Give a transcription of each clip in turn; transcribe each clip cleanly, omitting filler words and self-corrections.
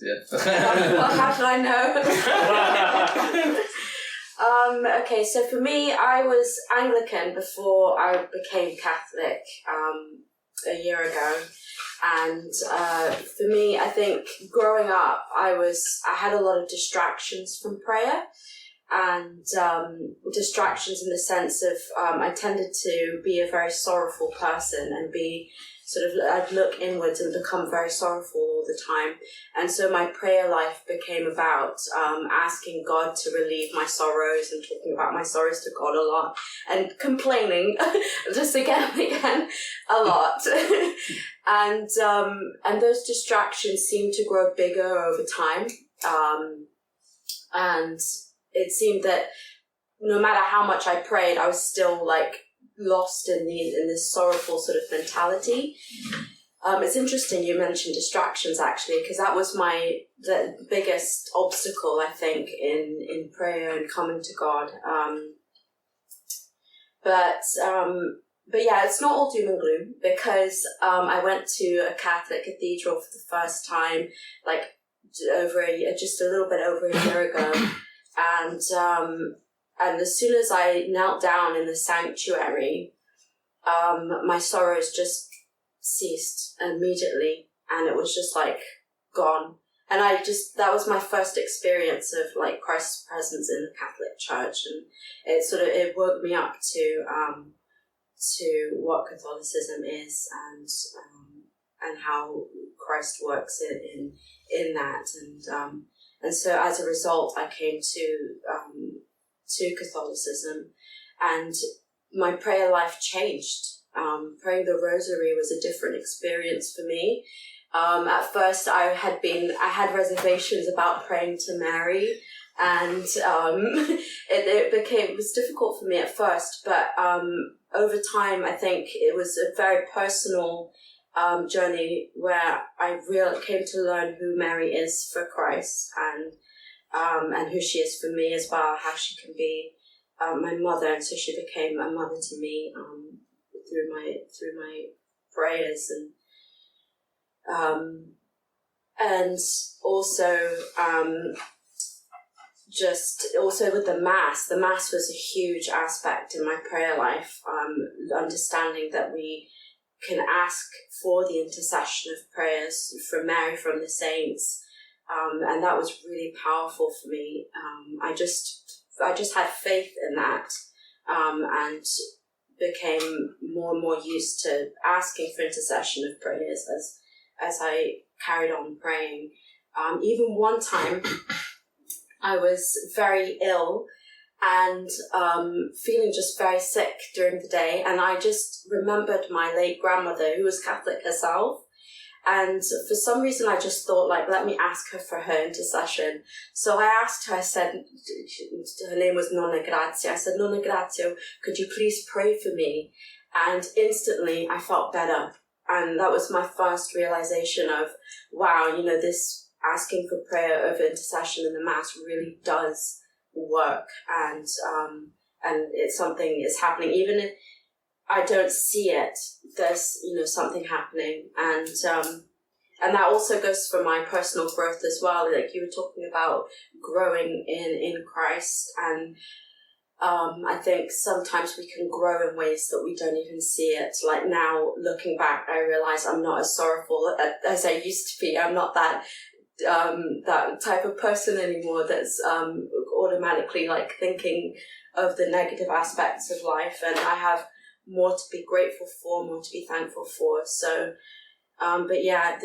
How should I know? Okay, so for me, I was Anglican before I became Catholic a year ago. And for me, I think growing up, I had a lot of distractions from prayer. And distractions in the sense of I tended to be a very sorrowful person and be I'd look inwards and become very sorrowful all the time. And so my prayer life became about asking God to relieve my sorrows and talking about my sorrows to God a lot and complaining just again and again a lot. And those distractions seemed to grow bigger over time. And it seemed that no matter how much I prayed, I was still lost in this sorrowful sort of mentality. It's interesting you mentioned distractions actually, because that was the biggest obstacle I think in prayer and coming to God. But yeah, it's not all doom and gloom, because I went to a Catholic cathedral for the first time just a little bit over a year ago. And as soon as I knelt down in the sanctuary, my sorrows just ceased immediately, and it was just gone. And that was my first experience of Christ's presence in the Catholic Church, and it woke me up to what Catholicism is and how Christ works in that, and so as a result, I came to Catholicism, and my prayer life changed. Praying the rosary was a different experience for me. At first, I had reservations about praying to Mary, and it was difficult for me at first. But over time, I think it was a very personal journey where I really came to learn who Mary is for Christ, and who she is for me as well, how she can be my mother, and so she became a mother to me through my prayers, and also also with the Mass was a huge aspect in my prayer life, understanding that we can ask for the intercession of prayers from Mary, from the saints. And that was really powerful for me. I just had faith in that, and became more and more used to asking for intercession of prayers as I carried on praying. Even one time, I was very ill and feeling just very sick during the day, and I just remembered my late grandmother, who was Catholic herself. And for some reason, I just thought, let me ask her for her intercession. So I asked her, I said, her name was Nonna Grazia. I said, Nonna Grazia, could you please pray for me? And instantly I felt better. And that was my first realization of, wow, this asking for prayer of intercession in the Mass really does work. And it's something is happening. Even if I don't see it, there's something happening, and that also goes for my personal growth as well. You were talking about growing in Christ, and I think sometimes we can grow in ways that we don't even see it. Now, looking back, I realize I'm not as sorrowful as I used to be. I'm not that type of person anymore that's automatically thinking of the negative aspects of life, and I have more to be grateful for, more to be thankful for. So, but yeah,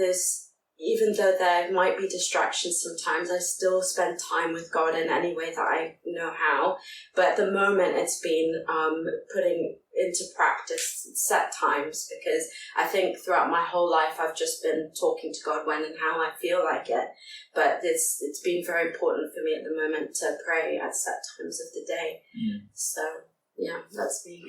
even though there might be distractions sometimes, I still spend time with God in any way that I know how. But at the moment, it's been putting into practice set times, because I think throughout my whole life, I've just been talking to God when and how I feel like it. But it's been very important for me at the moment to pray at set times of the day. So, yeah, that's me.